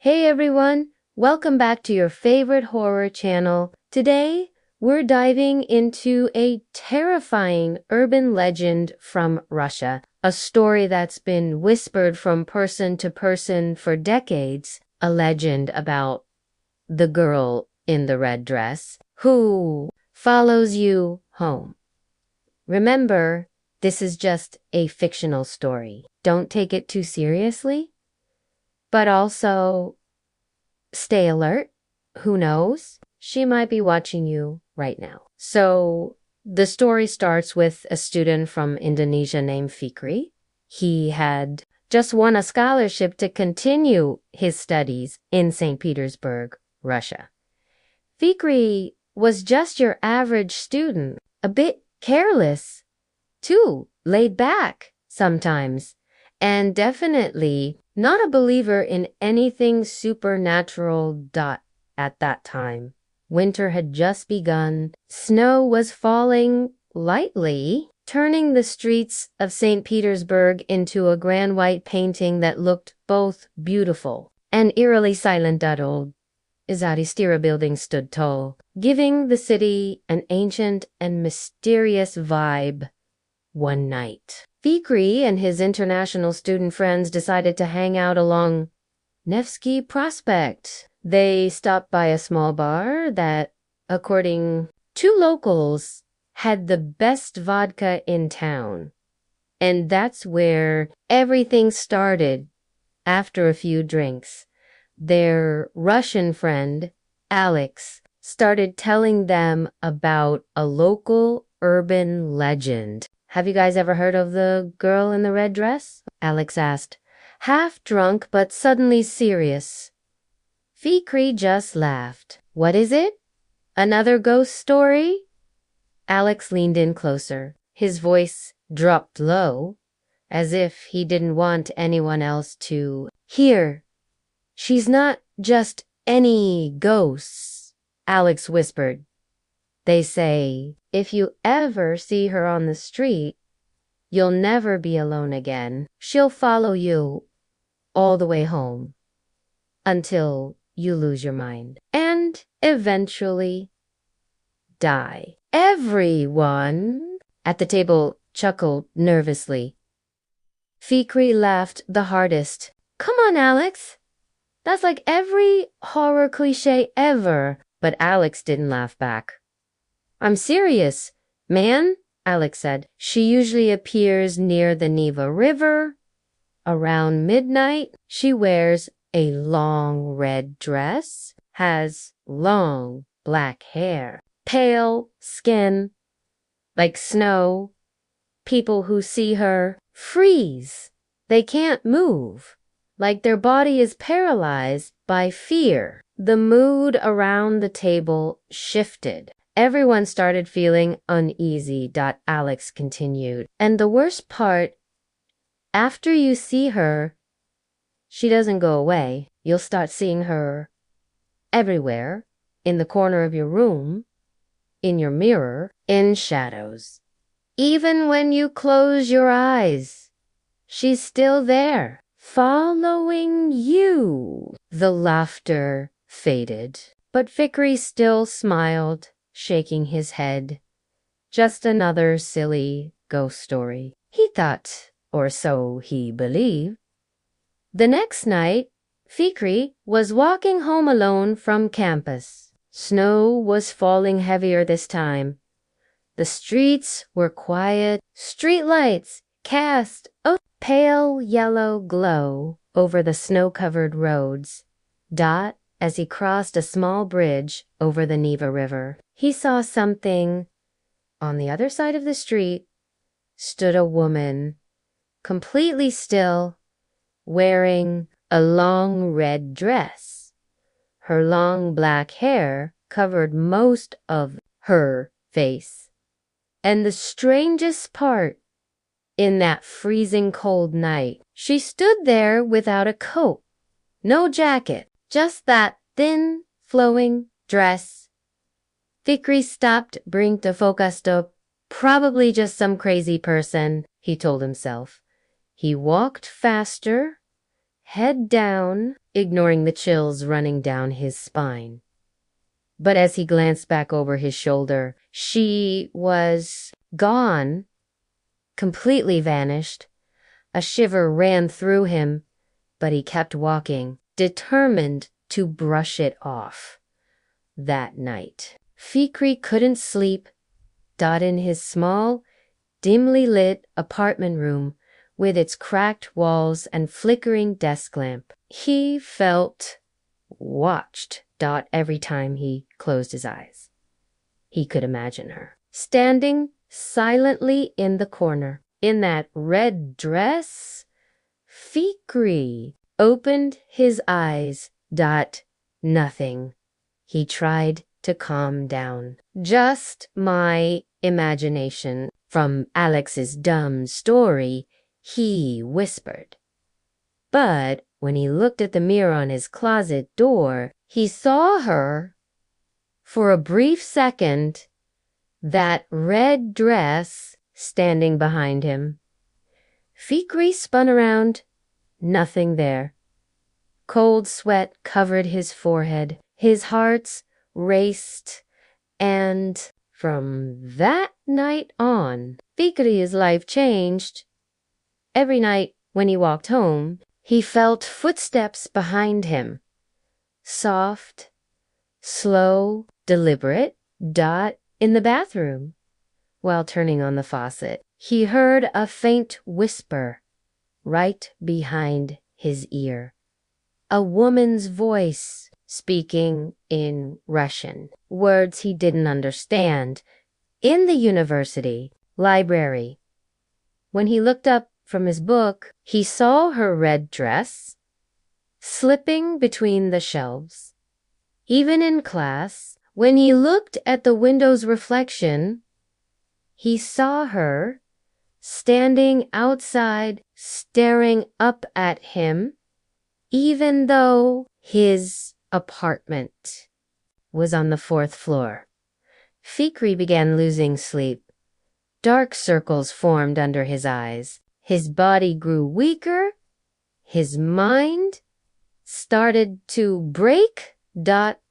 Hey everyone, welcome back to your favorite horror channel. Today, we're diving into a terrifying urban legend from Russia, a story that's been whispered from person to person for decades, a legend about the girl in the red dress who follows you home. Remember, this is just a fictional story. Don't take it too seriously. But also, stay alert. Who knows? She might be watching you right now. So, the story starts with a student from Indonesia named Fikri. He had just won a scholarship to continue his studies in St. Petersburg, Russia. Fikri was just your average student, a bit careless, too laid back sometimes, and definitely not a believer in anything supernatural. At that time. Winter had just begun. Snow was falling lightly, turning the streets of St. Petersburg into a grand white painting that looked both beautiful and eerily silent. Old Izadistira building stood tall, giving the city an ancient and mysterious vibe. One night, Fikri and his international student friends decided to hang out along Nevsky Prospect. They stopped by a small bar that, according to locals, had the best vodka in town. And that's where everything started. After a few drinks, their Russian friend, Alex, started telling them about a local urban legend. Have you guys ever heard of the girl in the red dress? Alex asked, half drunk but suddenly serious. Fikri just laughed. What is it? Another ghost story? Alex leaned in closer. His voice dropped low, as if he didn't want anyone else to hear. She's not just any ghost, Alex whispered. They say, if you ever see her on the street, you'll never be alone again. She'll follow you all the way home until you lose your mind and eventually die. Everyone at the table chuckled nervously. Fikri laughed the hardest. Come on, Alex. That's like every horror cliche ever. But Alex didn't laugh back. I'm serious, man, Alex said. She usually appears near the Neva River. Around midnight, she wears a long red dress, has long black hair, pale skin, like snow. People who see her freeze. They can't move, like their body is paralyzed by fear. The mood around the table shifted. Everyone started feeling uneasy. Alex continued. And the worst part, after you see her, she doesn't go away. You'll start seeing her everywhere, in the corner of your room, in your mirror, in shadows. Even when you close your eyes, she's still there, following you. The laughter faded, but Fikri still smiled, shaking his head. Just another silly ghost story, he thought, or so he believed. The next night, Fikri was walking home alone from campus. Snow was falling heavier this time. The streets were quiet. Streetlights cast a pale yellow glow over the snow-covered roads. As he crossed a small bridge over the Neva River, he saw something. On the other side of the street stood a woman, completely still, wearing a long red dress. Her long black hair covered most of her face. And the strangest part, in that freezing cold night, she stood there without a coat, no jacket, just that thin, flowing dress. Fikri stopped, blinked, focused up. Probably just some crazy person, he told himself. He walked faster, head down, ignoring the chills running down his spine. But as he glanced back over his shoulder, she was gone, completely vanished. A shiver ran through him, but he kept walking, determined to brush it off. That night, Fikri couldn't sleep. In his small, dimly lit apartment room with its cracked walls and flickering desk lamp, he felt watched. Every time he closed his eyes. He could imagine her standing silently in the corner in that red dress. Fikri opened his eyes. Nothing. He tried to calm down. Just my imagination from Alex's dumb story, he whispered. But when he looked at the mirror on his closet door, he saw her. For a brief second, that red dress standing behind him. Fikri spun around. Nothing there. Cold sweat covered his forehead. His heart raced. And from that night on, Fikri's life changed. Every night when he walked home, he felt footsteps behind him. Soft, slow, deliberate. In the bathroom. While turning on the faucet, he heard a faint whisper right behind his ear. A woman's voice speaking in Russian, words he didn't understand, in the university library. When he looked up from his book, he saw her red dress slipping between the shelves. Even in class, when he looked at the window's reflection, he saw her standing outside, staring up at him, even though his apartment was on the 4th floor. Fikri began losing sleep. Dark circles formed under his eyes. His body grew weaker. His mind started to break.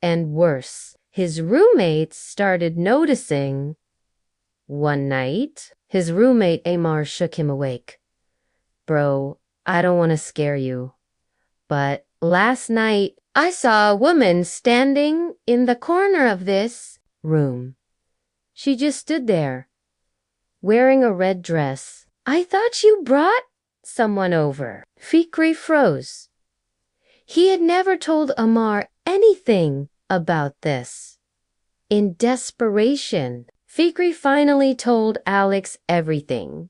And worse, his roommates started noticing. One night, his roommate Amar shook him awake. Bro, I don't want to scare you, but last night I saw a woman standing in the corner of this room. She just stood there, wearing a red dress. I thought you brought someone over. Fikri froze. He had never told Amar anything about this. In desperation, Fikri finally told Alex everything.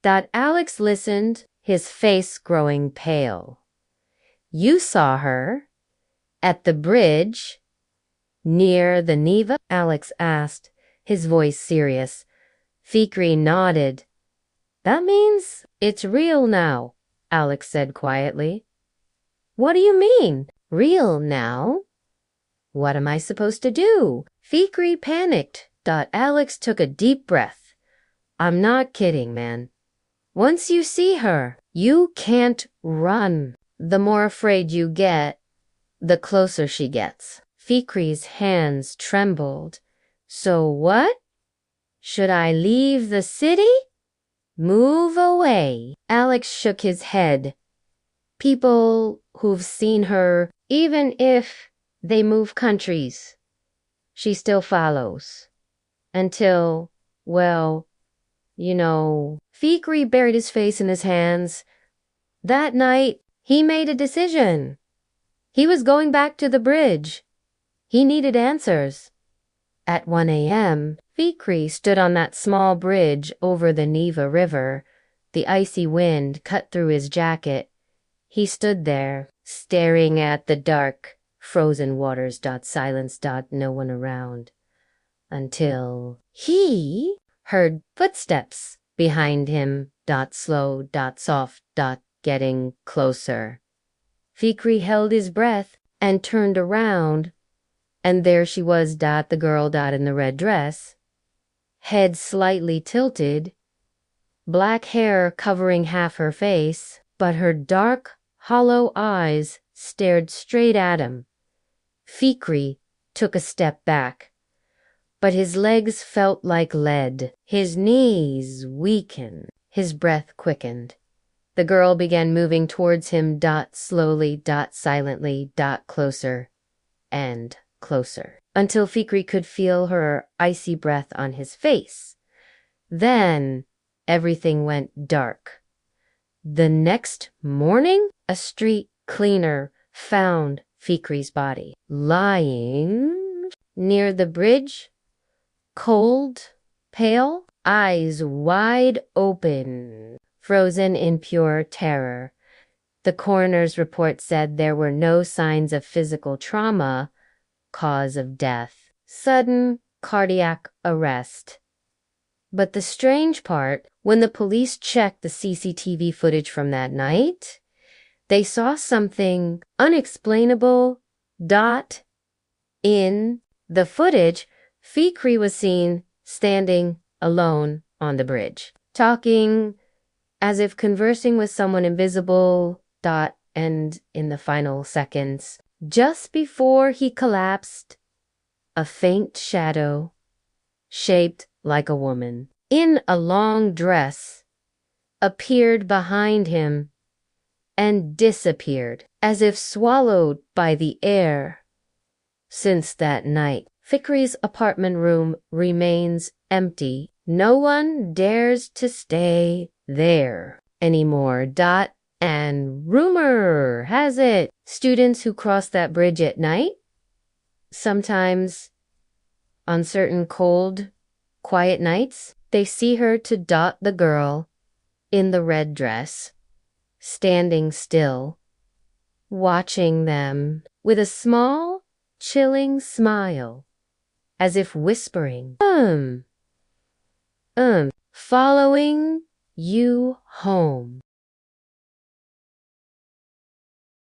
Alex listened, his face growing pale. You saw her at the bridge near the Neva? Alex asked, his voice serious. Fikri nodded. That means it's real now, Alex said quietly. What do you mean, real now? What am I supposed to do? Fikri panicked. Alex took a deep breath. I'm not kidding, man. Once you see her, you can't run. The more afraid you get, the closer she gets. Fikri's hands trembled. So what? Should I leave the city? Move away. Alex shook his head. People who've seen her, even if they move countries, she still follows. Until, well, you know. Fikri buried his face in his hands. That night, he made a decision. He was going back to the bridge. He needed answers. At 1 a.m., Fikri stood on that small bridge over the Neva River. The icy wind cut through his jacket. He stood there, staring at the dark, frozen waters. Silence. No one around. Until he heard footsteps behind him. Slow. Soft. Getting closer. Fikri held his breath and turned around. And there she was, the girl, in the red dress. Head slightly tilted. Black hair covering half her face, but her dark, hollow eyes stared straight at him. Fikri took a step back, but his legs felt like lead. His knees weakened. His breath quickened. The girl began moving towards him, slowly, silently, closer and closer, until Fikri could feel her icy breath on his face. Then everything went dark. The next morning, a street cleaner found Fikri's body lying near the bridge, cold, pale, eyes wide open, frozen in pure terror. The coroner's report said there were no signs of physical trauma, cause of death, sudden cardiac arrest. But the strange part, when the police checked the CCTV footage from that night, they saw something unexplainable. In the footage, Fikri was seen standing alone on the bridge, talking as if conversing with someone invisible. And in the final seconds, just before he collapsed, a faint shadow, shaped like a woman, in a long dress, appeared behind him and disappeared, as if swallowed by the air. Since that night, Fikri's apartment room remains empty. No one dares to stay there anymore. And rumor has it, students who cross that bridge at night, sometimes on certain cold, quiet nights, they see her the girl in the red dress, standing still, watching them with a small, chilling smile, as if whispering, following you home.